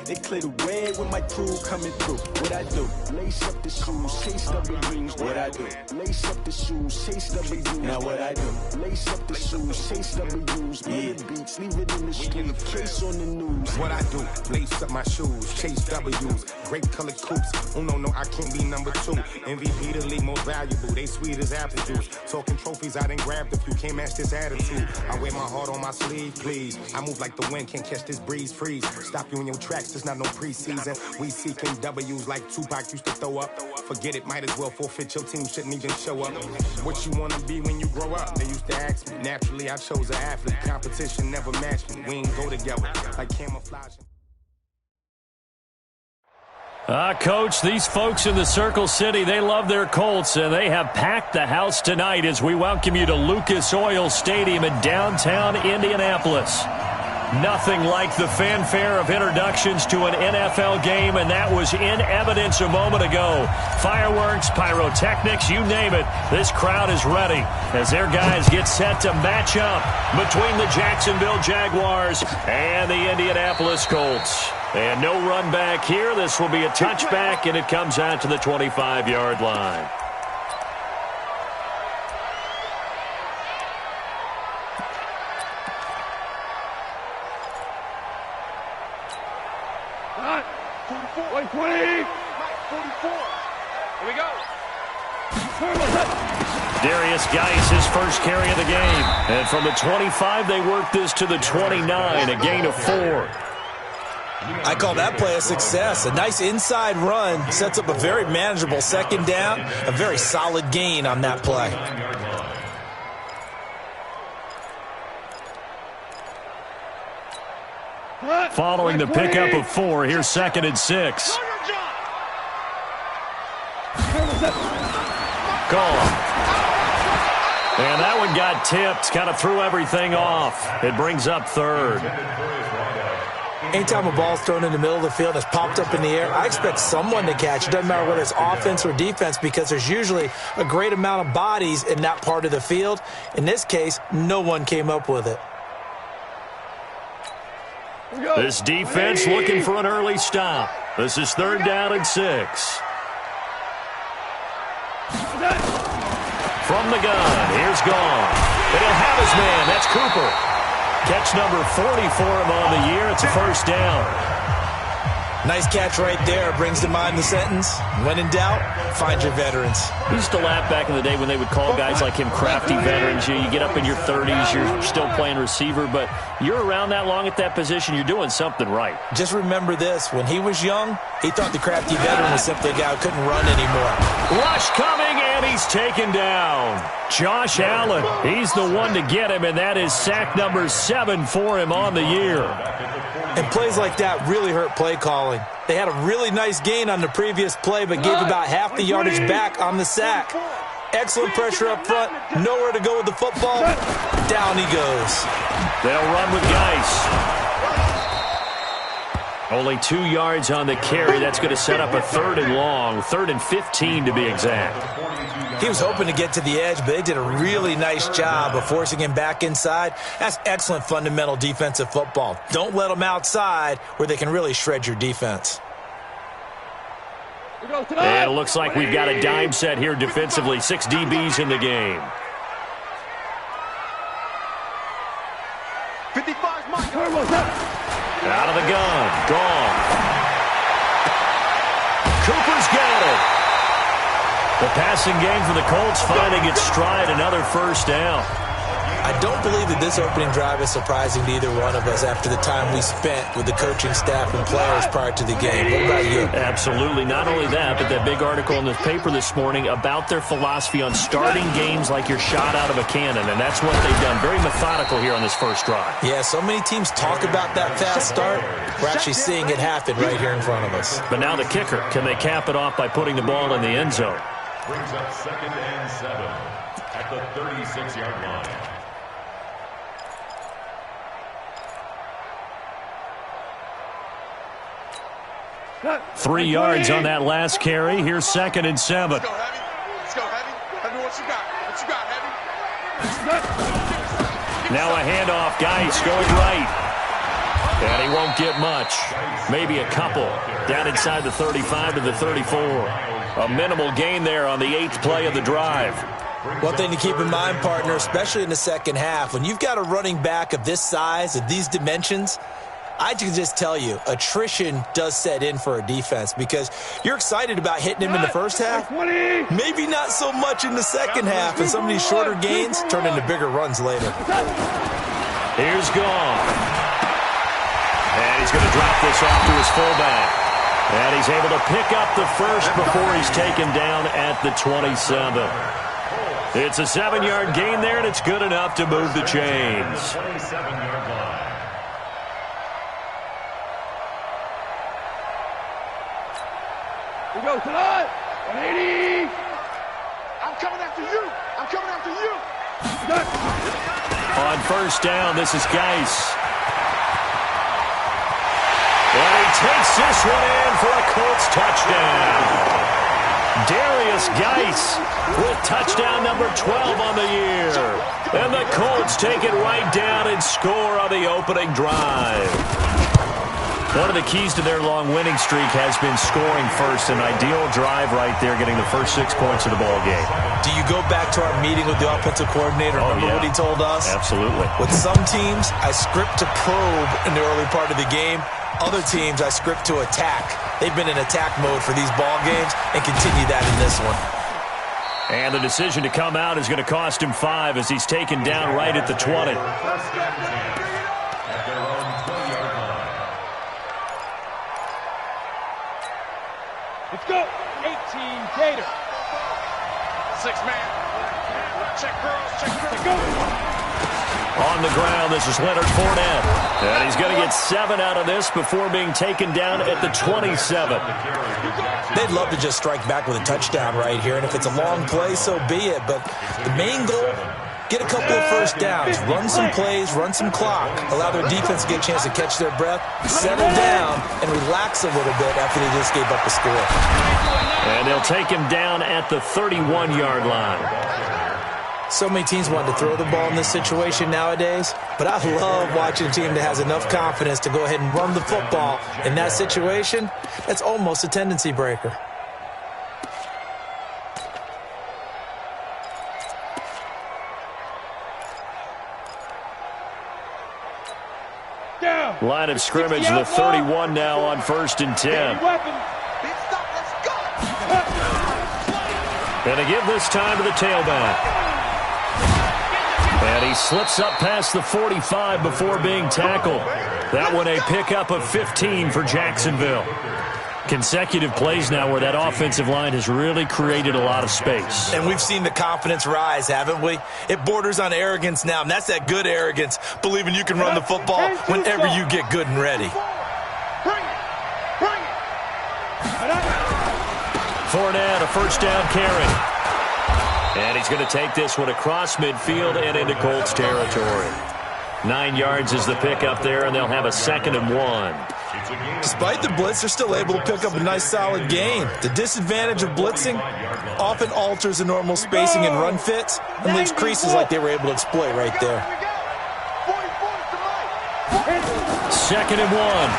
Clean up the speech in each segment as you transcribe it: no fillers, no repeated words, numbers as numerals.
They clear the way with my crew coming through. What I do? Lace up the shoes, chase W's. What I do? Lace up the shoes, chase W's. Now what I do? Lace up the shoes, chase W's. Million beats, leave it in the street, case on the news. What I do? Lace up my shoes, chase W's. Great colored coops. Oh no, I can't be number 2. MVP the league most valuable. They sweet as apple juice. Talking trophies, I done grabbed a few. Can't match this attitude. I wear my heart on my sleeve, please. I move like the wind, can't catch this breeze, freeze. Stop you in your tracks, there's not no preseason. We seeking W's like Tupac used to throw up. Forget it, might as well forfeit. Your team shouldn't even show up. What you wanna be when you grow up? They used to ask me. Naturally, I chose an athlete. Competition never matched me. We ain't go together like camouflage. Coach, these folks in the Circle City, they love their Colts, and they have packed the house tonight as we welcome you to Lucas Oil Stadium in downtown Indianapolis. Nothing like the fanfare of introductions to an NFL game, and that was in evidence a moment ago. Fireworks, pyrotechnics, you name it. This crowd is ready as their guys get set to match up between the Jacksonville Jaguars and the Indianapolis Colts. And no run back here. This will be a touchback, and it comes out to the 25-yard line. Darius Geis, his first carry of the game. And from the 25, they work this to the 29, a gain of 4. I call that play a success. A nice inside run sets up a very manageable second down. A very solid gain on that play. Following the pickup of 4, here's 2nd and 6. Gone. And that one got tipped, kind of threw everything off. It brings up 3rd. Anytime a ball's thrown in the middle of the field that's popped up in the air, I expect someone to catch. It doesn't matter whether it's offense or defense, because there's usually a great amount of bodies in that part of the field. In this case, no one came up with it. This defense looking for an early stop. This is 3rd down and 6. From the gun, here's Gone. And he'll have his man. That's Cooper. Catch number 40 for him on the year. It's a first down. Nice catch right there. Brings to mind the sentence, when in doubt, find your veterans. We used to laugh back in the day when they would call guys like him crafty veterans. You get up in your 30s, you're still playing receiver, but you're around that long at that position, you're doing something right. Just remember this. When he was young, he thought the crafty veteran was simply a guy who couldn't run anymore. Rush coming, and he's taken down. Josh Allen, he's the one to get him, and that is sack number 7 for him on the year. And plays like that really hurt play calling. They had a really nice gain on the previous play, but gave about half the yardage back on the sack. Excellent pressure up front. Nowhere to go with the football. Down he goes. They'll run with Geis. Only 2 yards on the carry. That's going to set up a 3rd and long. 3rd and 15 to be exact. He was hoping to get to the edge, but they did a really nice job of forcing him back inside. That's excellent fundamental defensive football. Don't let them outside where they can really shred your defense. And it looks like we've got a dime set here defensively. 6 DBs in the game. 55's Mike. Out of the gun. Gone. Cooper's got it. The passing game for the Colts finding its stride, another first down. I don't believe that this opening drive is surprising to either one of us after the time we spent with the coaching staff and players prior to the game. What about you? Absolutely. Not only that, but that big article in the paper this morning about their philosophy on starting games like you're shot out of a cannon, and that's what they've done. Very methodical here on this first drive. Yeah, so many teams talk about that fast start. We're actually seeing it happen right here in front of us. But now the kicker. Can they cap it off by putting the ball in the end zone? Brings up 2nd and 7 at the 36-yard line. 3 yards on that last carry. Here's 2nd and 7. Let's go, Heavy. Let's go, Heavy. Heavy, what you got? What you got, Heavy? Now a handoff. Geis going right. And he won't get much. Maybe a couple. Down inside the 35 to the 34. A minimal gain there on the 8th play of the drive. One thing to keep in mind, partner, especially in the second half, when you've got a running back of this size, of these dimensions, I can just tell you, attrition does set in for a defense because you're excited about hitting him in the first half. Maybe not so much in the second half, and some of these shorter gains turn into bigger runs later. Here's Gone. And he's going to drop this off to his fullback. And he's able to pick up the first before he's taken down at the 27. It's a 7-yard gain there, and it's good enough to move the chains. 27-yard line. We go tonight. 180. I'm coming after you. I'm coming after you. On first down, this is Geis. And he takes this one in for a Colts touchdown. Darius Geis with touchdown number 12 on the year. And the Colts take it right down and score on the opening drive. One of the keys to their long winning streak has been scoring first. An ideal drive right there, getting the first 6 points of the ball game. Do you go back to our meeting with the offensive coordinator? Remember what he told us? Absolutely. With some teams, I script to probe in the early part of the game. Other teams, I script to attack. They've been in attack mode for these ball games and continue that in this one. And the decision to come out is going to cost him 5 as he's taken down right at the 20. Let's go. 18 Gator. 6-man. Check girls. Check girls. Go. On the ground, this is Leonard Fournette. And he's going to get 7 out of this before being taken down at the 27. They'd love to just strike back with a touchdown right here, and if it's a long play, so be it. But the main goal, get a couple of first downs, run some plays, run some clock, allow their defense to get a chance to catch their breath, settle down, and relax a little bit after they just gave up a score. And they'll take him down at the 31-yard line. So many teams want to throw the ball in this situation nowadays, but I love watching a team that has enough confidence to go ahead and run the football. In that situation, that's almost a tendency breaker. Line of scrimmage, the 31 now on 1st and 10. And they give this time to the tailback. And he slips up past the 45 before being tackled. That one a pickup of 15 for Jacksonville. Consecutive plays now where that offensive line has really created a lot of space. And we've seen the confidence rise, haven't we? It borders on arrogance now, and that's that good arrogance, believing you can run the football whenever you get good and ready. Fournette, a first down carry. And he's going to take this one across midfield and into Colts territory. 9 yards is the pickup there, and they'll have a 2nd and 1. Despite the blitz, they're still able to pick up a nice, solid gain. The disadvantage of blitzing often alters the normal spacing and run fits and leaves creases like they were able to exploit right there. 2nd and 1.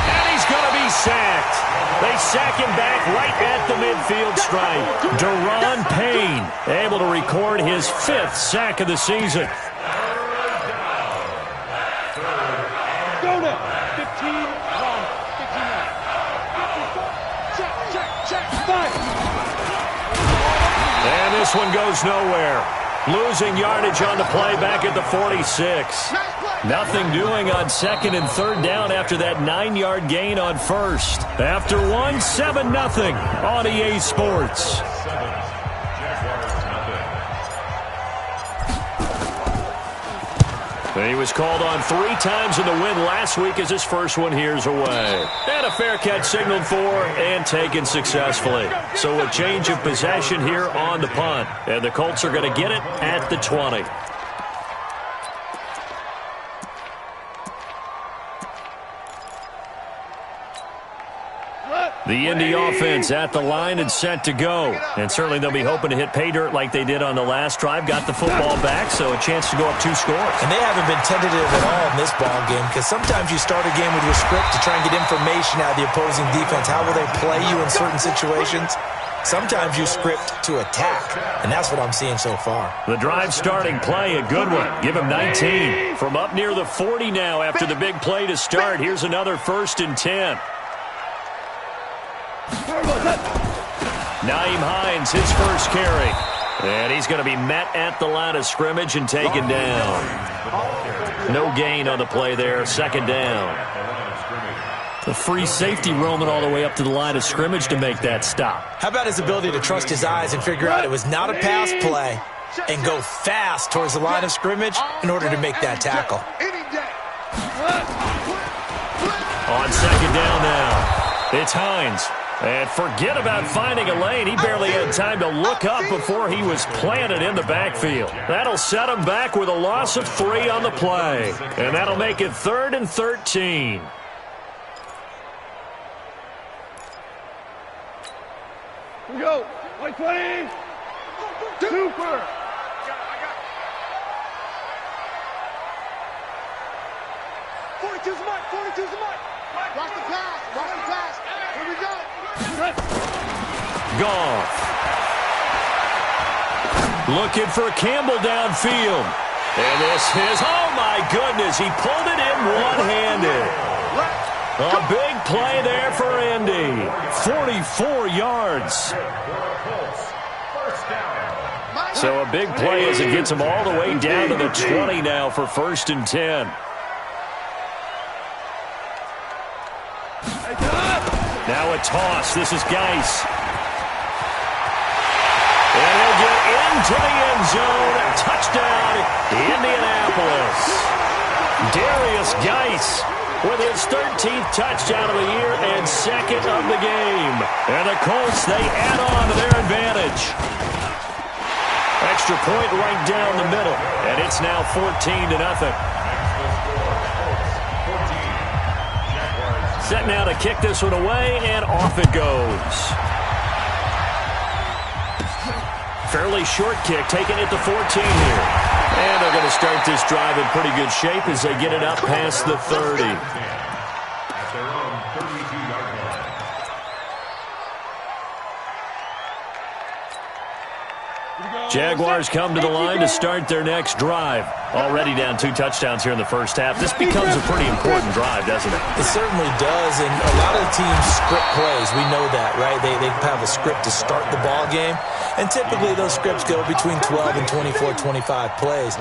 And he's going to be sacked. They sack him back right at the midfield stripe. Deron Payne able to record his 5th sack of the season. Go now. 15, 59. Check. 5. And this one goes nowhere. Losing yardage on the play back at the 46. Nothing doing on 2nd and 3rd down after that 9-yard gain on 1st. After 1, 7-0 on EA Sports. He was called on 3 times in the win last week as his first one here's away. And a fair catch signaled for and taken successfully. So a change of possession here on the punt. And the Colts are going to get it at the 20. Let The Indy offense at the line and set to go. And certainly they'll be hoping to hit pay dirt like they did on the last drive. Got the football back, so a chance to go up 2 scores. And they haven't been tentative at all in this ball game, because sometimes you start a game with your script to try and get information out of the opposing defense. How will they play you in certain situations? Sometimes you script to attack, and that's what I'm seeing so far. The drive starting play, a good one. Give him 19. From up near the 40 now after the big play to start. Here's another 1st and 10. Nyheim Hines, his first carry. And he's going to be met at the line of scrimmage and taken down. No gain on the play there, 2nd down. The free safety roaming all the way up to the line of scrimmage to make that stop. How about his ability to trust his eyes and figure out it was not a pass play and go fast towards the line of scrimmage in order to make that tackle. On 2nd down now, it's Hines. And forget about finding a lane. He barely had time to look up before he was planted in the backfield. That'll set him back with a loss of 3 on the play. And that'll make it 3rd and 13. Here we go. 120. Super. 42's the mark. 42's the mark. Watch the pass. Watch the pass. Here we go. Goff. Looking for Campbell downfield. And this is, oh my goodness, he pulled it in one-handed. A big play there for Indy. 44 yards. So a big play as it gets him all the way down to the 20 now for 1st and 10. Now a toss. This is Geis. And he'll get into the end zone. Touchdown, Indianapolis. Darius Geis with his 13th touchdown of the year and 2nd of the game. And the Colts, they add on to their advantage. Extra point right down the middle. And it's now 14-0. Set now to kick this one away, and off it goes. Fairly short kick, taking it to 14 here. And they're going to start this drive in pretty good shape as they get it up past the 30. At their own 32-yard line. Jaguars come to the line to start their next drive. Already down 2 touchdowns here in the first half. This becomes a pretty important drive, doesn't it? It certainly does, and a lot of the teams script plays. We know that, right? They have a script to start the ball game, and typically those scripts go between 12 and 24, 25 plays.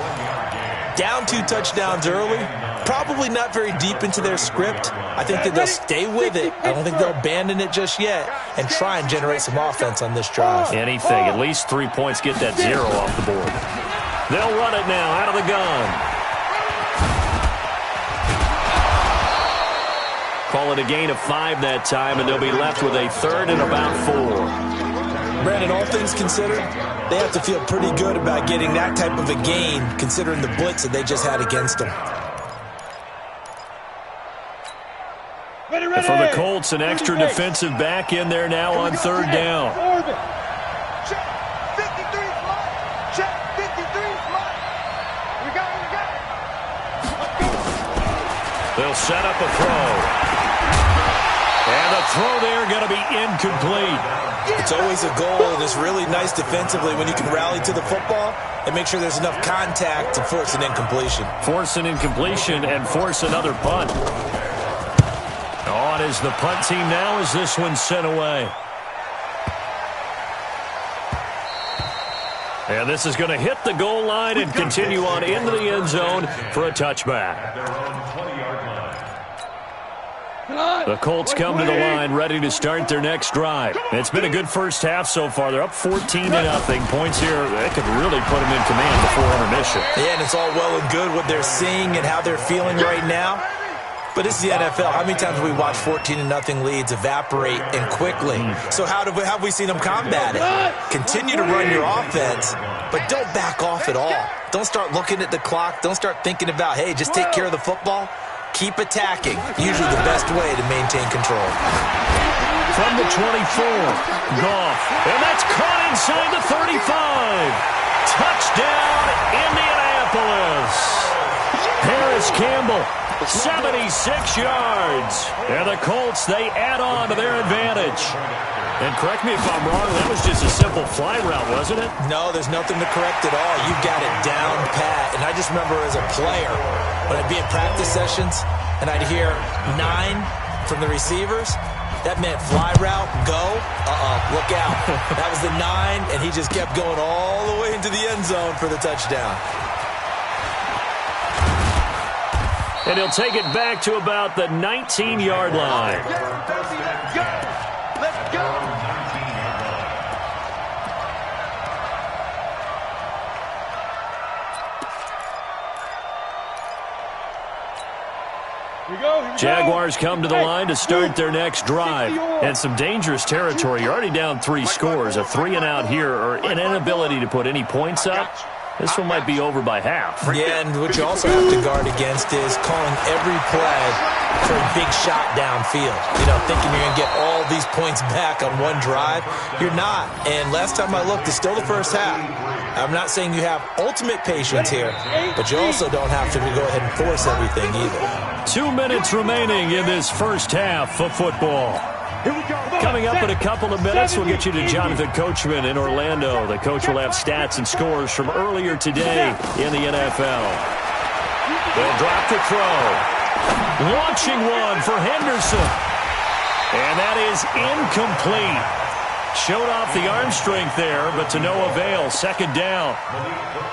Down 2 touchdowns early, probably not very deep into their script. I think that they'll stay with it. I don't think they'll abandon it just yet and try and generate some offense on this drive. Anything, at least 3 points, get that 0 off the board. They'll run it now out of the gun. Call it a gain of 5 that time, and they'll be left with a 3rd and about 4. Brandon, all things considered, they have to feel pretty good about getting that type of a gain, considering the blitz that they just had against them. For the Colts, an extra defensive back in there now on 3rd down. Check 53 fly. Check 53 fly. We got it. They'll set up a throw. And the throw there going to be incomplete. It's always a goal, and it's really nice defensively when you can rally to the football and make sure there's enough contact to force an incompletion. Force an incompletion and force another punt. On is the punt team now as this one's sent away. And this is going to hit the goal line and continue on into the end zone for a touchback. The Colts come to the line ready to start their next drive. It's been a good first half so far. They're up 14-0. Points here, that could really put them in command before intermission. Yeah, and it's all well and good what they're seeing and how they're feeling right now. But it's the NFL. How many times have we watched 14-0 leads evaporate and quickly? So how have we seen them combat it? Continue to run your offense, but don't back off at all. Don't start looking at the clock. Don't start thinking about, hey, just take care of the football. Keep attacking. Usually the best way to maintain control. from the 24. Goff, and that's caught inside the 35. Touchdown, Indianapolis. Harris Campbell, 76 yards. And the Colts, they add on to their advantage. And correct me if I'm wrong, that was just a simple fly route, wasn't it? No, there's nothing to correct at all. You got it down pat. And I just remember as a player, when I'd be in practice sessions and I'd hear 9 from the receivers, that meant fly route, go, look out. That was the 9, and he just kept going all the way into the end zone for the touchdown. And he'll take it back to about the 19-yard line. Let's go. Jaguars come to the line to start their next drive. And some dangerous territory. You're already down 3 scores. A 3-and-out here, or an inability to put any points up. This one might be over by half. Yeah, and what you also have to guard against is calling every play for a big shot downfield. You know, thinking you're going to get all these points back on one drive. You're not. And last time I looked, it's still the first half. I'm not saying you have ultimate patience here, but you also don't have to go ahead and force everything either. 2 minutes remaining in this first half of football. Coming up in a couple of minutes, we'll get you to Jonathan Coachman in Orlando. The coach will have stats and scores from earlier today in the NFL. They'll drop the throw. Launching one for Henderson. And that is incomplete. Showed off the arm strength there, but to no avail. Second down.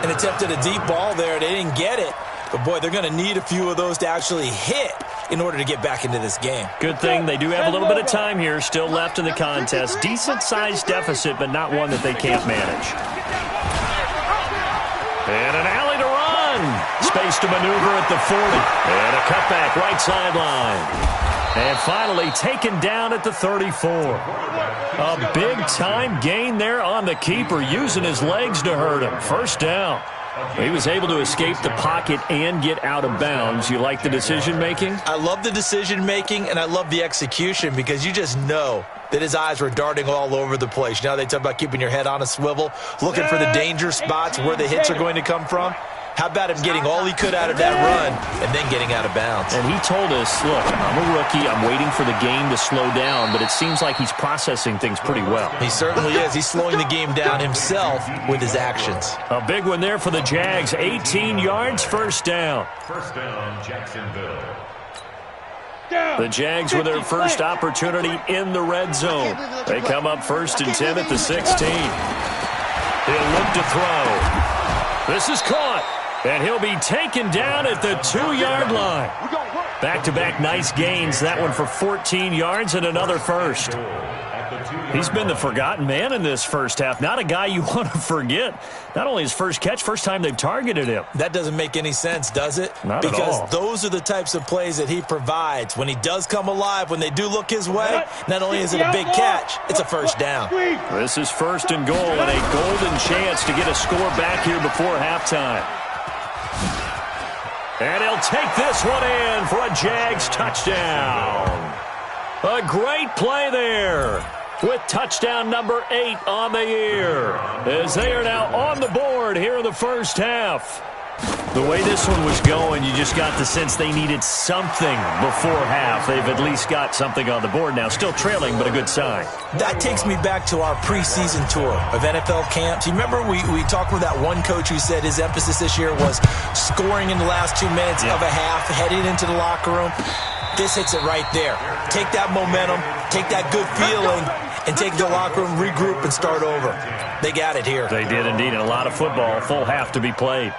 And attempted a deep ball there. They didn't get it. But, boy, they're going to need a few of those to actually hit in order to get back into this game. Good thing they do have a little bit of time here still left in the contest. Decent-sized deficit, but not one that they can't manage. And an alley to run. Space to maneuver at the 40. And a cutback right sideline. And finally taken down at the 34. A big-time gain there on the keeper, using his legs to hurt him. First down. He was able to escape the pocket and get out of bounds. You like the decision-making? I love the decision-making, and I love the execution, because you just know that his eyes were darting all over the place. You know, they talk about keeping your head on a swivel, looking for the danger spots where the hits are going to come from. How about him getting all he could out of that run and then getting out of bounds? And he told us, look, I'm a rookie. I'm waiting for the game to slow down, but it seems like he's processing things pretty well. He certainly is. He's slowing the game down himself with his actions. A big one there for the Jags. 18 yards, first down. First down, Jacksonville. The Jags with their first opportunity in the red zone. They come up 1st and 10 at the 16. He'll look to throw. This is caught. And he'll be taken down at the 2-yard line. Back-to-back nice gains. That one for 14 yards and another first. He's been the forgotten man in this first half. Not a guy you want to forget. Not only his first catch, first time they've targeted him. That doesn't make any sense, does it? Not at all. Because those are the types of plays that he provides. When he does come alive, when they do look his way, not only is it a big catch, it's a first down. This is 1st and goal, and a golden chance to get a score back here before halftime. And he'll take this one in for a Jags touchdown. A great play there with touchdown number 8 on the year, as they are now on the board here in the first half. The way this one was going, you just got the sense they needed something before half. They've at least got something on the board now. Still trailing, but a good sign. That takes me back to our preseason tour of NFL camps. You remember we talked with that one coach who said his emphasis this year was scoring in the last 2 minutes of a half, heading into the locker room. This hits it right there. Take that momentum, take that good feeling, and take the locker room, regroup, and start over. They got it here. They did indeed, and a lot of football, full half to be played.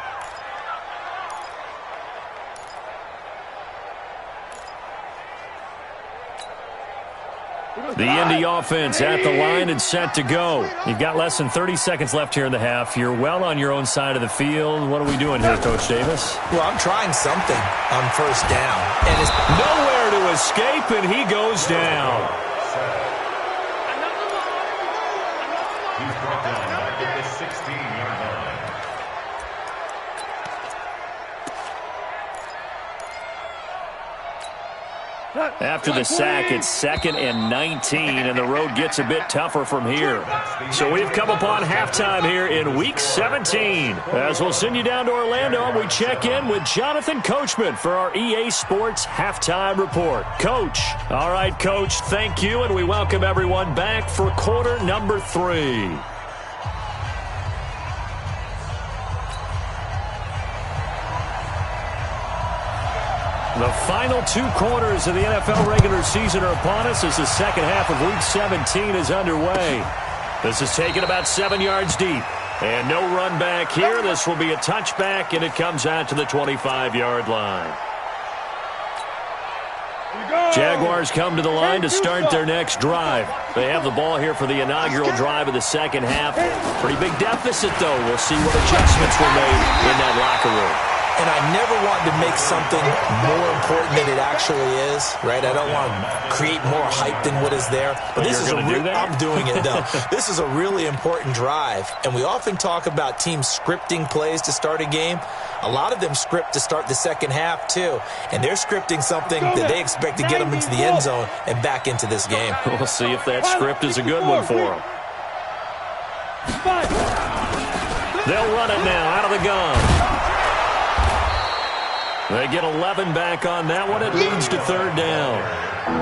The Indy offense at the line and set to go. You've got less than 30 seconds left here in the half. You're well on your own side of the field. What are we doing here, Coach Davis? Well, I'm trying something on first down. And it's nowhere to escape, and he goes down. He's brought down back at the 16-yard line. After the sack, it's 2nd and 19, and the road gets a bit tougher from here. So we've come upon halftime here in Week 17. As we'll send you down to Orlando, and we check in with Jonathan Coachman for our EA Sports Halftime Report. Coach. All right, Coach, thank you, and we welcome everyone back for quarter number 3. The final 2 quarters of the NFL regular season are upon us as the second half of Week 17 is underway. This is taken about 7 yards deep. And no run back here. This will be a touchback, and it comes out to the 25-yard line. Jaguars come to the line to start their next drive. They have the ball here for the inaugural drive of the second half. Pretty big deficit, though. We'll see what adjustments were made in that locker room. And I never want to make something more important than it actually is, right? I don't want to create more hype than what is there. But this is I'm doing it, though. This is a really important drive. And we often talk about teams scripting plays to start a game. A lot of them script to start the second half, too. And they're scripting something that they expect to get them into the end zone and back into this game. We'll see if that script is a good one for them. They'll run it now out of the gun. They get 11 back on that one. It leads to 3rd down.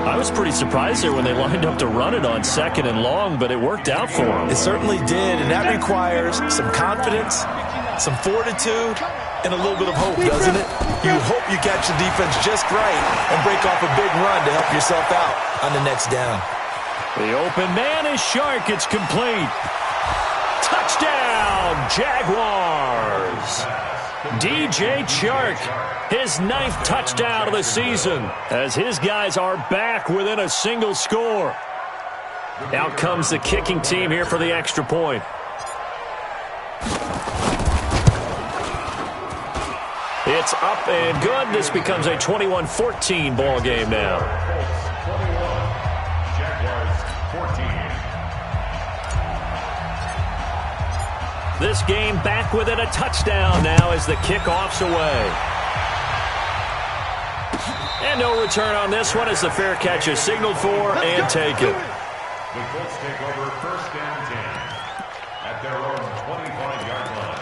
I was pretty surprised there when they lined up to run it on 2nd and long, but it worked out for them. It certainly did, and that requires some confidence, some fortitude, and a little bit of hope, doesn't it? You hope you catch the defense just right and break off a big run to help yourself out on the next down. The open man is Shark. It's complete. Touchdown, Jaguars. DJ Chark, his 9th touchdown of the season, as his guys are back within a single score. Out comes the kicking team here for the extra point. It's up and good. This becomes a 21-14 ball game now. 21, Jaguars 14. This game back within a touchdown now as the kickoff's away. And no return on this one as the fair catch is signaled for and taken. The Colts take over 1st and 10 at their own 25-yard line.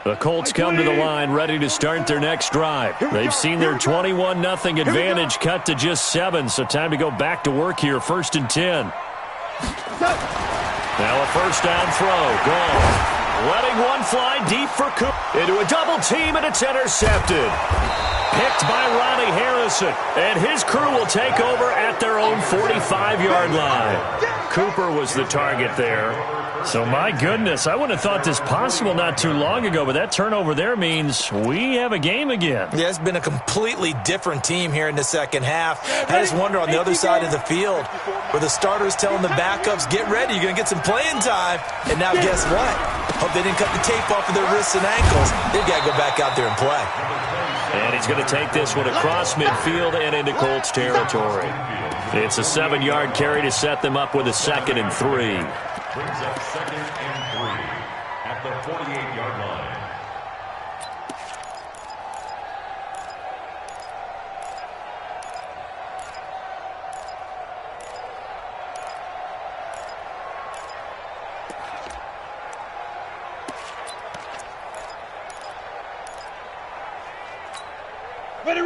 The Colts come to the line ready to start their next drive. They've seen their 21-0 advantage cut to just 7, so time to go back to work here, 1st and 10. Now a 1st down throw, gone. Letting one fly deep for Cook. Into a double team, and it's intercepted. Picked by Ronnie Harrison, and his crew will take over at their own 45-yard line. Cooper was the target there. So, my goodness, I wouldn't have thought this possible not too long ago, but that turnover there means we have a game again. Yeah, it's been a completely different team here in the second half. I just wonder on the other side of the field where the starters telling the backups, get ready, you're going to get some playing time. And now guess what? Hope they didn't cut the tape off of their wrists and ankles. They've got to go back out there and play. And he's going to take this one across midfield and into Colts territory. It's a 7-yard carry to set them up with a 2nd and 3. Brings up 2nd and 3 at the 48-yard line.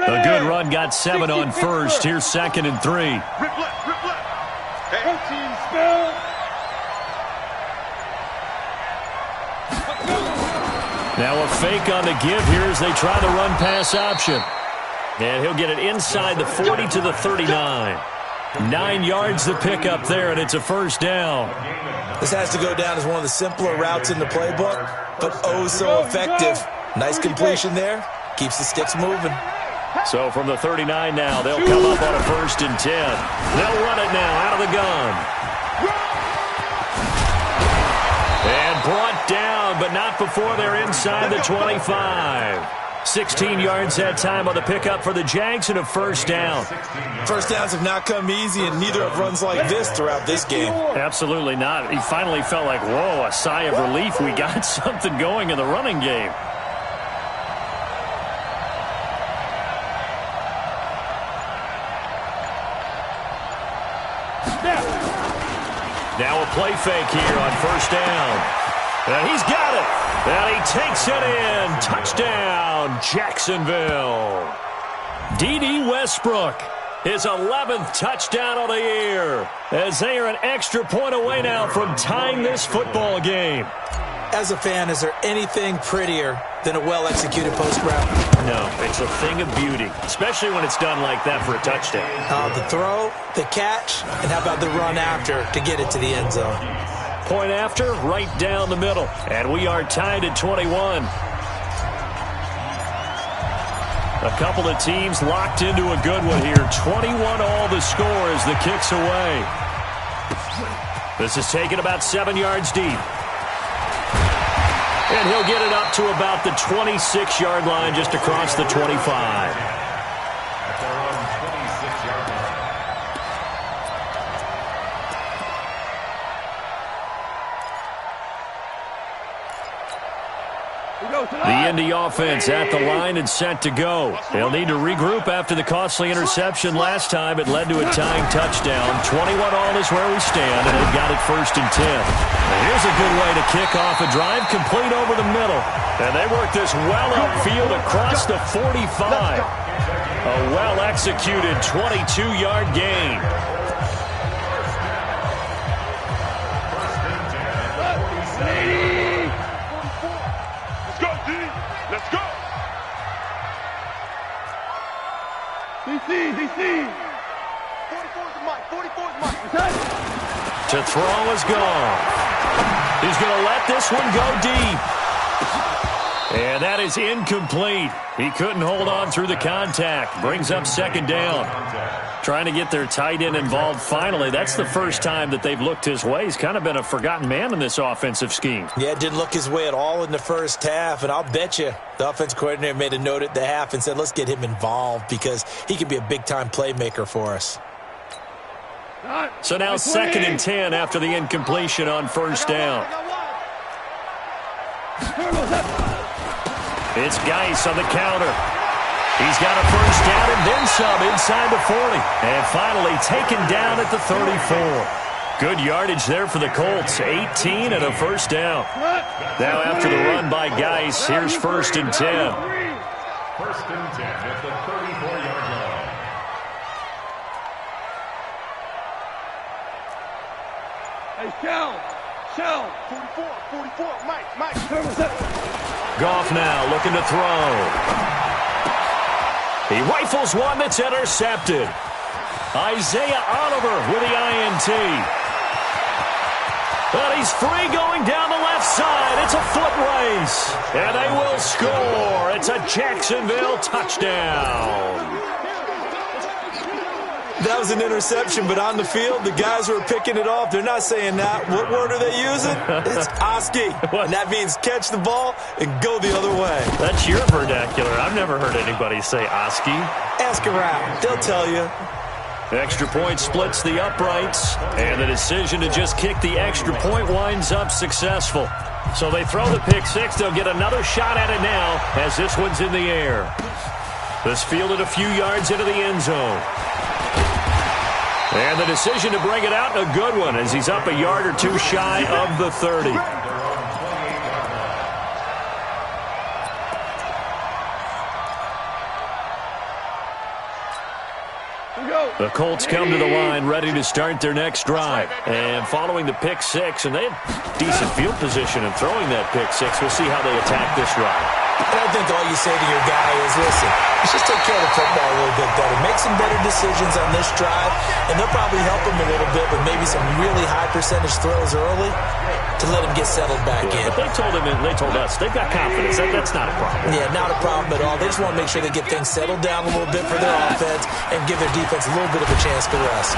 A good run got 7 on 1st. Here's 2nd and 3. Rip left. Protein spill. Now a fake on the give here as they try the run-pass option. And he'll get it inside the 40 to the 39. 9 yards the pickup there, and it's a 1st down. This has to go down as one of the simpler routes in the playbook, but oh so effective. Nice completion there. Keeps the sticks moving. So from the 39 now, they'll come up on a 1st and 10. They'll run it now out of the gun. And brought down, but not before they're inside the 25. 16 yards that time on the pickup for the Jags and a first down. First downs have not come easy, and neither have runs like this throughout this game. Absolutely not. He finally felt like, whoa, a sigh of relief. We got something going in the running game. Now a play fake here on first down. And he's got it. And he takes it in. Touchdown, Jacksonville. D.D. Westbrook, his 11th touchdown of the year, as they are an extra point away now from tying this football game. As a fan, is there anything prettier than a well-executed post route? No, it's a thing of beauty, especially when it's done like that for a touchdown. The throw, the catch, and how about the run after to get it to the end zone? Point after, right down the middle. And we are tied at 21. A couple of teams locked into a good one here. 21 all the score as the kick's away. This is taken about 7 yards deep. And he'll get it up to about the 26-yard line, just across the 25. At their own 26-yard line. The Indy offense at the line and set to go. They'll need to regroup after the costly interception last time. It led to a tying touchdown. 21 all is where we stand, and they've got it 1st and 10. Now here's a good way to kick off a drive, complete over the middle. And they work this well upfield across the 45. A well-executed 22-yard gain. Let's go! DC! 44's Mike. To throw is gone. He's going to let this one go deep. And that is incomplete. He couldn't hold on through the contact. Brings up 2nd down. Trying to get their tight end involved finally. That's the first time that they've looked his way. He's kind of been a forgotten man in this offensive scheme. Yeah, it didn't look his way at all in the first half, and I'll bet you the offense coordinator made a note at the half and said, let's get him involved because he could be a big-time playmaker for us. So now 2nd and 10 after the incompletion on 1st down. It's Geis on the counter. He's got a 1st down and then some inside the 40. And finally taken down at the 34. Good yardage there for the Colts. 18 and a 1st down. Now after the run by Geis, here's 1st and 10. 1st and 10 at the 34-yard line. Hey, Shell. 44, Mike. Goff now looking to throw. He rifles one that's intercepted. Isaiah Oliver with the INT. But he's free going down the left side. It's a foot race. And they will score. It's a Jacksonville touchdown. That was an interception, but on the field, the guys who are picking it off, they're not saying that. What word are they using? It's Oski. And that means catch the ball and go the other way. That's your vernacular. I've never heard anybody say Oski. Ask around. They'll tell you. Extra point splits the uprights, and the decision to just kick the extra point winds up successful. So they throw the pick six. They'll get another shot at it now as this one's in the air. This fielded a few yards into the end zone. And the decision to bring it out, a good one, as he's up a yard or two shy of the 30. The Colts come to the line ready to start their next drive. And following the pick six, and they have decent field position in throwing that pick six. We'll see how they attack this drive. And I think all you say to your guy is, listen, let's just take care of the football a little bit better. Make some better decisions on this drive, and they'll probably help him a little bit with maybe some really high percentage throws early to let him get settled back in. But they told us, they've got confidence. That's not a problem. Yeah, not a problem at all. They just want to make sure they get things settled down a little bit for their offense and give their defense a little bit of a chance to rest.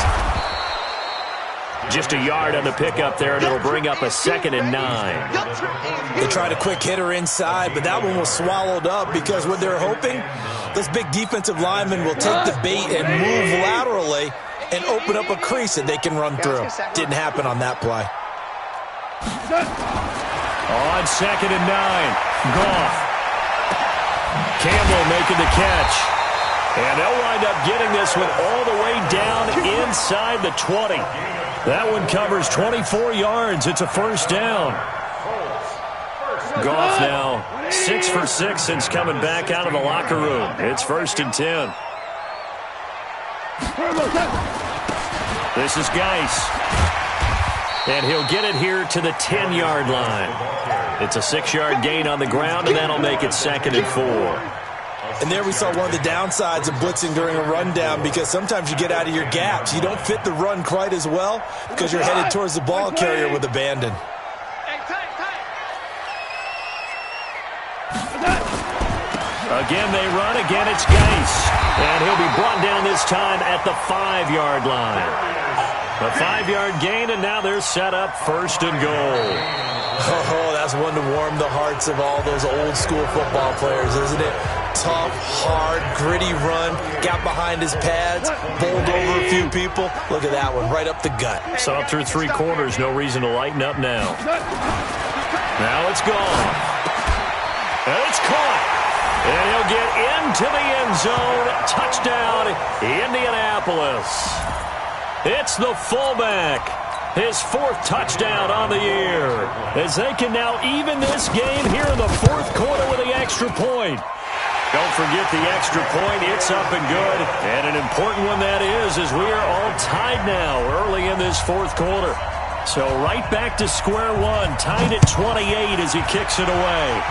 Just a yard on the pickup there, and it'll bring up a 2nd and 9. They tried a quick hitter inside, but that one was swallowed up because what they're hoping, those big defensive linemen will take the bait and move laterally and open up a crease that they can run through. Didn't happen on that play. On 2nd and 9, Goff. Campbell making the catch. And they'll wind up getting this one all the way down inside the 20. That one covers 24 yards. It's a 1st down. Goff now 6 for 6 since coming back out of the locker room. It's 1st and 10. This is Geis. And he'll get it here to the 10-yard line. It's a 6-yard gain on the ground, and that'll make it 2nd and 4. And there we saw one of the downsides of blitzing during a rundown, because sometimes you get out of your gaps. You don't fit the run quite as well because you're headed towards the ball carrier with abandon. Again, they run. Again, it's Geis. And he'll be brought down this time at the 5-yard line. A 5-yard gain, and now they're set up 1st and goal. Oh, that's one to warm the hearts of all those old-school football players, isn't it? Tough, hard, gritty run, got behind his pads, bowled over a few people. Look at that one, right up the gut. Saw it through 3 quarters, no reason to lighten up now. Now it's gone. And it's caught. And he'll get into the end zone. Touchdown, Indianapolis. It's the fullback. His 4th touchdown on the year, as they can now even this game here in the 4th quarter with the extra point. Don't forget the extra point. It's up and good. And an important one that is, as we are all tied now early in this 4th quarter. So right back to square one, tied at 28 as he kicks it away.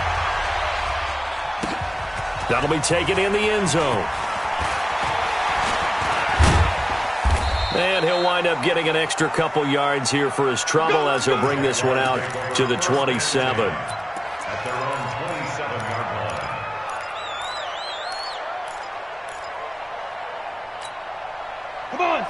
That'll be taken in the end zone. And he'll wind up getting an extra couple yards here for his trouble as he'll bring this one out to the 27. At their own 27-yard line.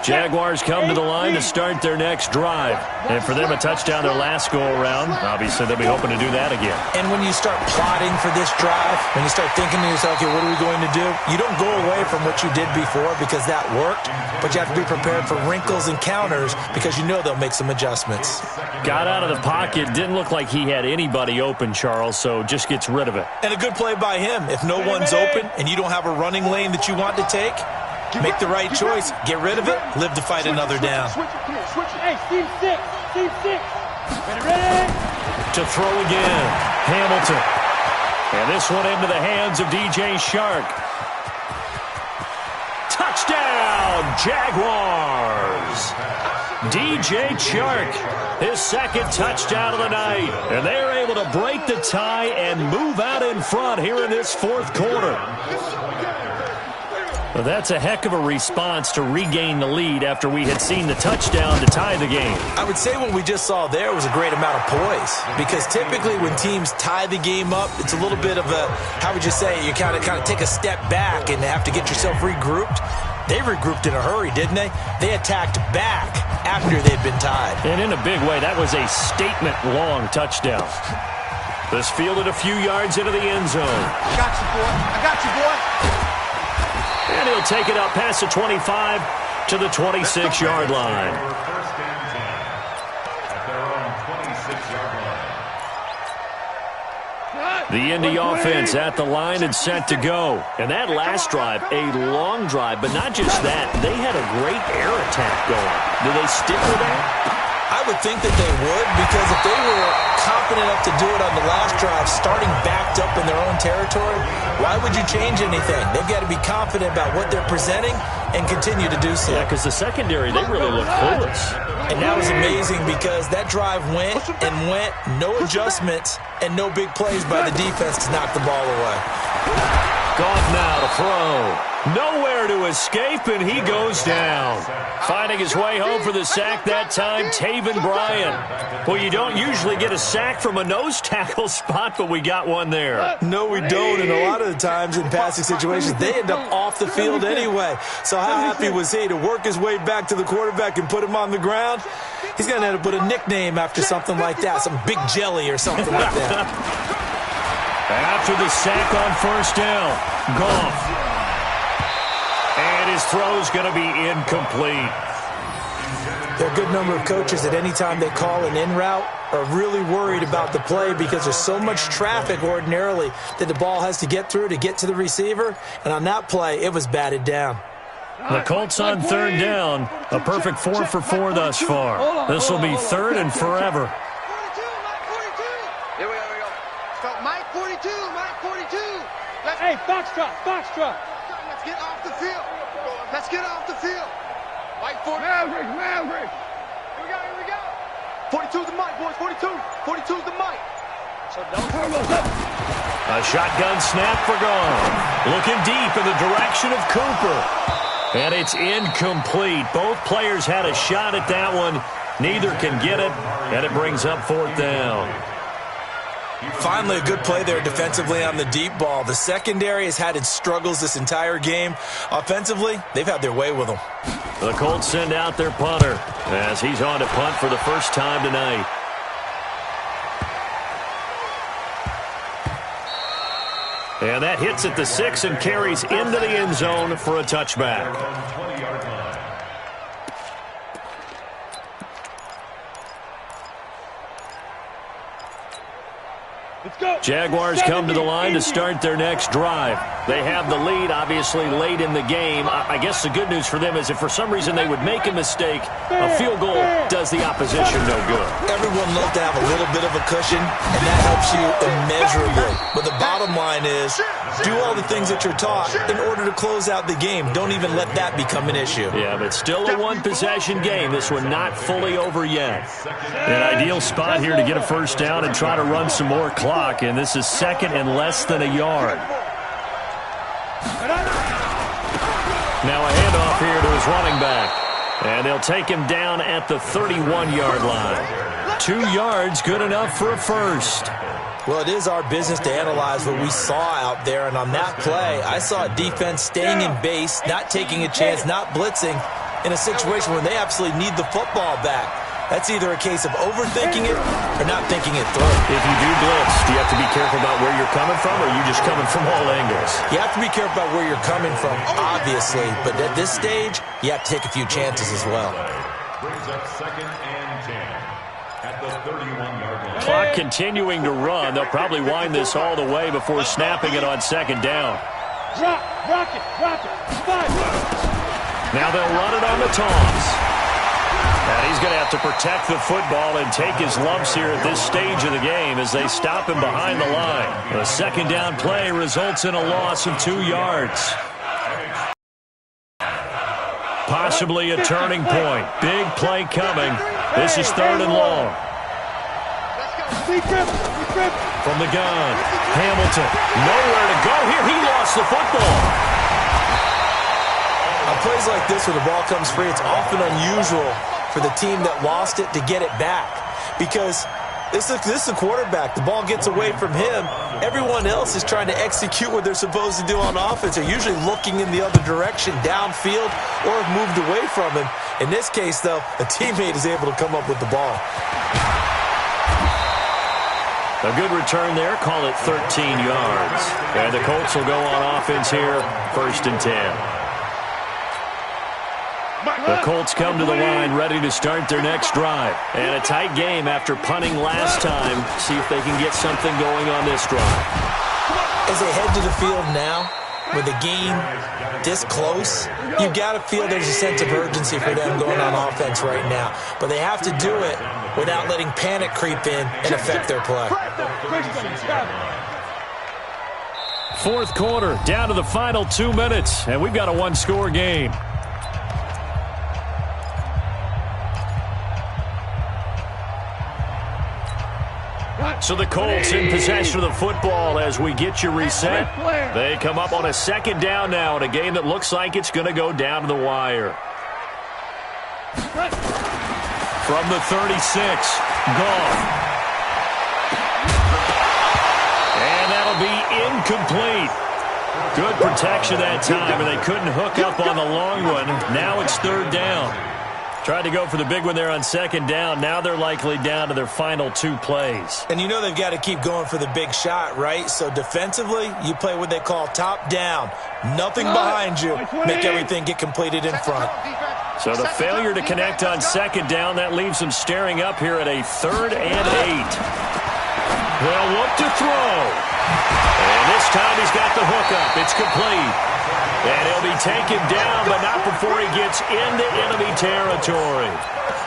Jaguars come to the line to start their next drive. And for them, a touchdown their last go-around. Obviously, they'll be hoping to do that again. And when you start plotting for this drive, when you start thinking to yourself, okay, what are we going to do? You don't go away from what you did before because that worked, but you have to be prepared for wrinkles and counters because you know they'll make some adjustments. Got out of the pocket. Didn't look like he had anybody open, Charles, so just gets rid of it. And a good play by him. If no one's open and you don't have a running lane that you want to take, make the right choice. Get rid of it. Live to fight another down. Hey, Steve 6. Steve 6. Ready? To throw again. Hamilton. And this one into the hands of DJ Shark. Touchdown, Jaguars. DJ Chark, his 2nd touchdown of the night. And they're able to break the tie and move out in front here in this 4th quarter. Well, that's a heck of a response to regain the lead after we had seen the touchdown to tie the game. I would say what we just saw there was a great amount of poise, because typically when teams tie the game up, it's a little bit of a, how would you say, you kind of take a step back and have to get yourself regrouped. They regrouped in a hurry, didn't they? They attacked back after they'd been tied. And in a big way, that was a statement-long touchdown. This fielded a few yards into the end zone. I got you, boy. I got you, boy. And he'll take it up past the 25 to the 26-yard line. First and 10 at their own 26-yard line. The Indy offense at the line and set to go. And that last drive, a long drive, but not just that. They had a great air attack going. Do they stick with that? I would think that they would, because if they were confident enough to do it on the last drive, starting backed up in their own territory, why would you change anything? They've got to be confident about what they're presenting and continue to do so. Yeah, because the secondary, they really look clueless. And that was amazing because that drive went and went, no adjustments and no big plays by the defense to knock the ball away. Goff now to throw. Nowhere to escape, and he goes down. Finding his way home for the sack that time, Taven Bryan. Well, you don't usually get a sack from a nose tackle spot, but we got one there. No, we don't, and a lot of the times in passing situations, they end up off the field anyway. So how happy was he to work his way back to the quarterback and put him on the ground? He's going to end up with a nickname after something like that, some Big Jelly or something like that. After the sack on first down, Goff. And his throw's going to be incomplete. There are a good number of coaches at any time they call an in route are really worried about the play because there's so much traffic ordinarily that the ball has to get through to get to the receiver. And on that play, it was batted down. The Colts on third down. A perfect 4 for 4 thus far. This will be third and forever. 42, Mike 42. Here we go. So Mike 42, Mike 42. Hey, Foxtrot. Let's get off the field. Mike 40. Maverick. Here we go. 42's the Mike, boys. 42's the Mike. So don't turn those up. A shotgun snap for Goff. Looking deep in the direction of Cooper. And it's incomplete. Both players had a shot at that one. Neither can get it, and it brings up fourth down. Finally, a good play there defensively on the deep ball. The secondary has had its struggles this entire game. Offensively, they've had their way with them. The Colts send out their punter as he's on to punt for the first time tonight. And that hits at the 6 and carries into the end zone for a touchback. Jaguars come to the line to start their next drive. They have the lead, obviously, late in the game. I guess the good news for them is if for some reason they would make a mistake, a field goal does the opposition no good. Everyone loves to have a little bit of a cushion, and that helps you immeasurably. But the bottom line is, do all the things that you're taught in order to close out the game. Don't even let that become an issue. Yeah, but still a one-possession game. This one not fully over yet. An ideal spot here to get a first down and try to run some more clock, and this is second and less than a yard. Now a handoff here to his running back. And they'll take him down at the 31-yard line. 2 yards, good enough for a first. Well, it is our business to analyze what we saw out there, and on that play, I saw a defense staying in base, not taking a chance, not blitzing, in a situation where they absolutely need the football back. That's either a case of overthinking it or not thinking it through. If you do blitz, do you have to be careful about where you're coming from, or are you just coming from all angles? You have to be careful about where you're coming from, obviously, but at this stage, you have to take a few chances as well. Brings up second and 10 at the 31-yard line. Clock continuing to run. They'll probably wind this all the way before snapping it on second down. Rock it. 5. Now they'll run it on the toss. And he's going to have to protect the football and take his lumps here at this stage of the game as they stop him behind the line. The second down play results in a loss of 2 yards. Possibly a turning point. Big play coming. This is third and long. From the gun, Hamilton. Nowhere to go here. He lost the football. On plays like this where the ball comes free, it's often unusual for the team that lost it to get it back, because this is the quarterback. The ball gets away from him. Everyone else is trying to execute what they're supposed to do on offense. They're usually looking in the other direction, downfield, or have moved away from him. In this case, though, a teammate is able to come up with the ball. A good return there. Call it 13 yards. And the Colts will go on offense here, 1st and 10. The Colts come to the line ready to start their next drive. And a tight game after punting last time. See if they can get something going on this drive. As they head to the field now, with the game this close, you got to feel there's a sense of urgency for them going on offense right now. But they have to do it without letting panic creep in and affect their play. Fourth quarter, down to the final 2 minutes, and we've got a one-score game. So the Colts in possession of the football as we get you reset. They come up on a second down now in a game that looks like it's going to go down to the wire. From the 36, Goff. And that'll be incomplete. Good protection that time, and they couldn't hook up on the long one. Now it's third down. Tried to go for the big one there on second down. Now they're likely down to their final 2 plays. And you know they've got to keep going for the big shot, right? So defensively, you play what they call top down. Nothing behind you. Make everything get completed in front. So the failure to connect on second down, that leaves them staring up here at a 3rd and 8. They'll look to throw. And this time he's got the hook up. It's complete. And he'll be taken down, but not before he gets into enemy territory.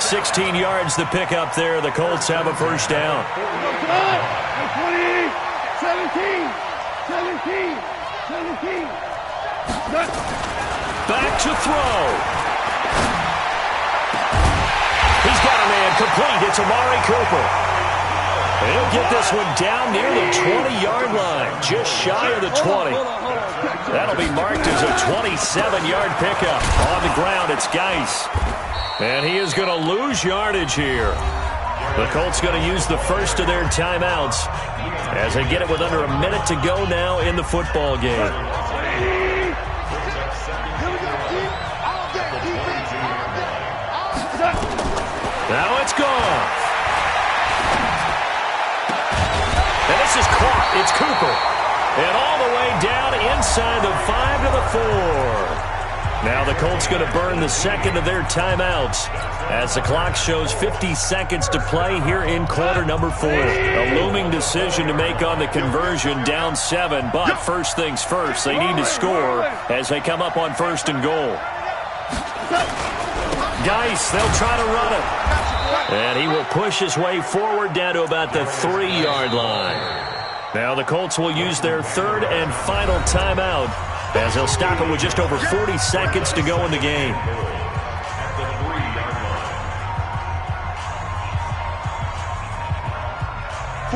16 yards the pickup there. The Colts have a first down. 20, 17, 17, 17. Back to throw. He's got a man complete. It's Amari Cooper. He'll get this one down near the 20-yard line, just shy of the 20. That'll be marked as a 27-yard pickup. On the ground, it's Geis. And he is going to lose yardage here. The Colts going to use the first of their timeouts as they get it with under a minute to go now in the football game. Now it's gone. And this is caught. It's Cooper. And all the way down inside the 5 to the 4. Now the Colts going to burn the second of their timeouts as the clock shows 50 seconds to play here in quarter number 4. A looming decision to make on the conversion, down 7. But first things first, they need to score as they come up on 1st and goal. Geis, they'll try to run it. And he will push his way forward down to about the 3-yard line. Now the Colts will use their 3rd and final timeout as they'll stop it with just over 40 seconds to go in the game.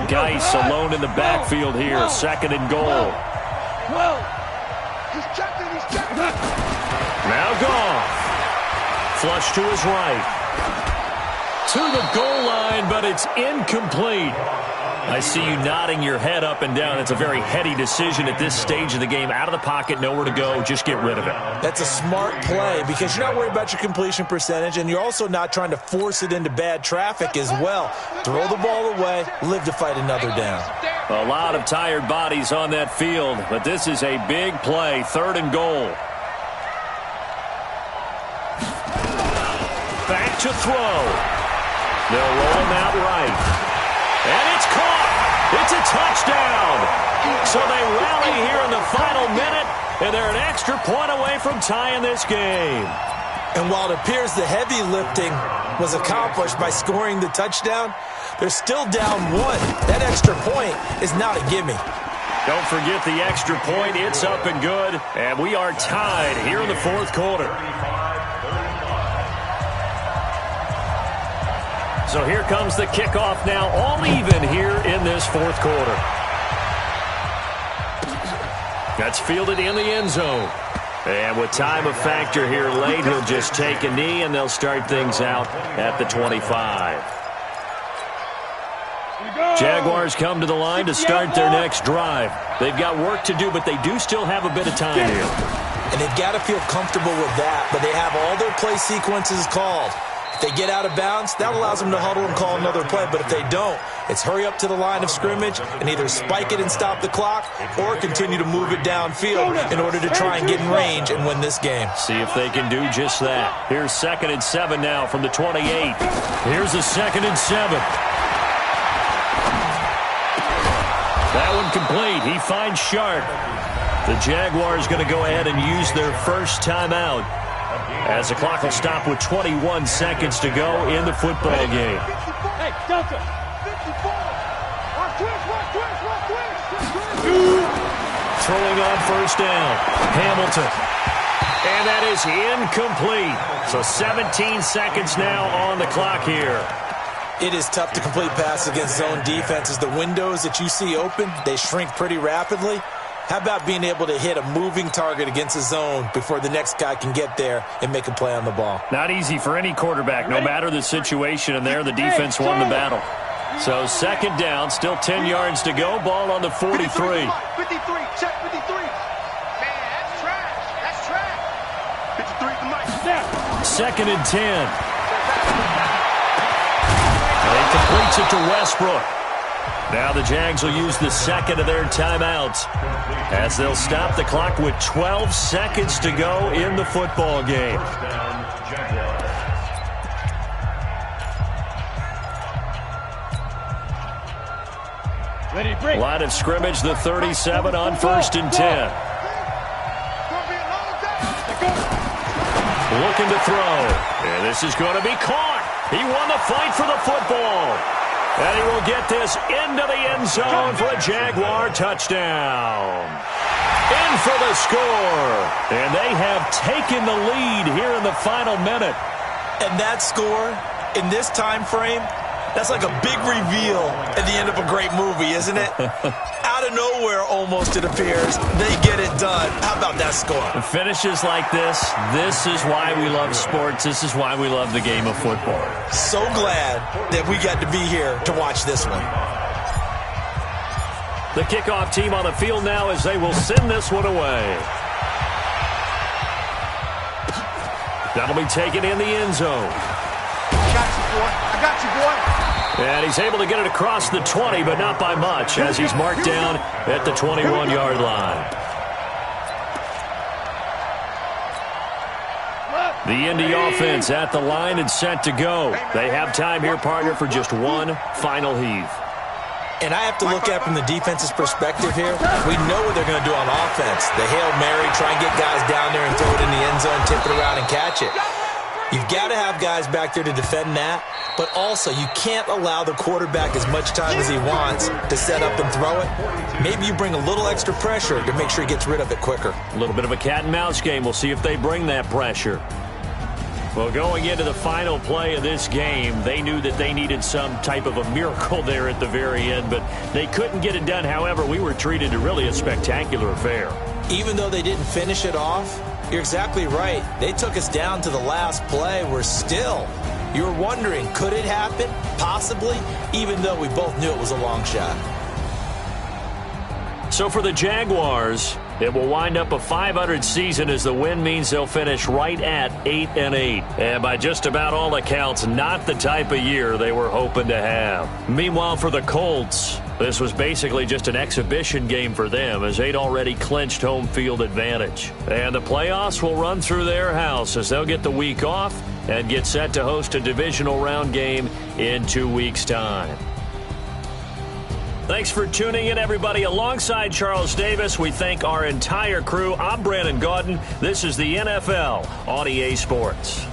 Geis alone in the backfield here, 2nd and goal. Now Goff. Flush to his right. To the goal line, but it's incomplete. I see you nodding your head up and down. It's a very heady decision at this stage of the game. Out of the pocket, nowhere to go. Just get rid of it. That's a smart play because you're not worried about your completion percentage, and you're also not trying to force it into bad traffic as well. Throw the ball away, live to fight another down. A lot of tired bodies on that field, but this is a big play. 3rd and goal. Back to throw. They'll roll him out right. And it's caught. It's a touchdown. So they rally here in the final minute, and they're an extra point away from tying this game. And while it appears the heavy lifting was accomplished by scoring the touchdown, they're still down 1. That extra point is not a gimme. Don't forget the extra point. It's up and good. And we are tied here in the 4th quarter. So here comes the kickoff now, all even here in this 4th quarter. That's fielded in the end zone. And with time a factor here late, he'll just take a knee, and they'll start things out at the 25. Jaguars come to the line to start their next drive. They've got work to do, but they do still have a bit of time here. And they've got to feel comfortable with that, but they have all their play sequences called. If they get out of bounds, that allows them to huddle and call another play. But if they don't, it's hurry up to the line of scrimmage and either spike it and stop the clock or continue to move it downfield in order to try and get in range and win this game. See if they can do just that. Here's 2nd and 7 now from the 28. Here's a 2nd and 7. That one complete. He finds Sharp. The Jaguars going to go ahead and use their first timeout as the clock will stop with 21 seconds to go in the football game. Hey, Delta. 54. Throwing on first down. Hamilton. And that is incomplete. So 17 seconds now on the clock here. It is tough to complete passes against zone defenses. The windows that you see open, they shrink pretty rapidly. How about being able to hit a moving target against a zone before the next guy can get there and make a play on the ball? Not easy for any quarterback, no matter the situation, and there the defense won the battle. So 2nd down, still 10 yards to go. Ball on the 43. 53, check 53. Man, that's trash. That's trash. 53 to Mike. 2nd and 10. And he completes it to Westbrook. Now the Jags will use the second of their timeouts as they'll stop the clock with 12 seconds to go in the football game. Ready, break. Line of scrimmage, the 37 on 1st and 10. Looking to throw. And this is going to be caught. He won the fight for the football. And he will get this into the end zone for a Jaguar touchdown. In for the score. And they have taken the lead here in the final minute. And that score, in this time frame, that's like a big reveal at the end of a great movie, isn't it? Out of nowhere, almost, it appears, they get it done. How about that score? Finishes like this is why we love sports. This is why we love the game of football. So glad that we got to be here to watch this one. The kickoff team on the field now as they will send this one away. That'll be taken in the end zone. I got you, boy. I got you, boy. And he's able to get it across the 20, but not by much, as he's marked down at the 21-yard line. The Indy offense at the line and set to go. They have time here, partner, for just one final heave. And I have to look at from the defense's perspective here. We know what they're going to do on offense. The Hail Mary, try and get guys down there and throw it in the end zone, tip it around and catch it. You've got to have guys back there to defend that, but also you can't allow the quarterback as much time as he wants to set up and throw it. Maybe you bring a little extra pressure to make sure he gets rid of it quicker. A little bit of a cat and mouse game. We'll see if they bring that pressure. Well, going into the final play of this game, they knew that they needed some type of a miracle there at the very end, but they couldn't get it done. However, we were treated to really a spectacular affair. Even though they didn't finish it off, you're exactly right. They took us down to the last play. We're still, you were wondering, could it happen? Possibly, even though we both knew it was a long shot. So for the Jaguars, it will wind up a .500 season as the win means they'll finish right at 8-8. And by just about all accounts, not the type of year they were hoping to have. Meanwhile, for the Colts, this was basically just an exhibition game for them as they'd already clinched home field advantage. And the playoffs will run through their house as they'll get the week off and get set to host a divisional round game in 2 weeks' time. Thanks for tuning in, everybody. Alongside Charles Davis, we thank our entire crew. I'm Brandon Gaudin. This is the NFL on EA Sports.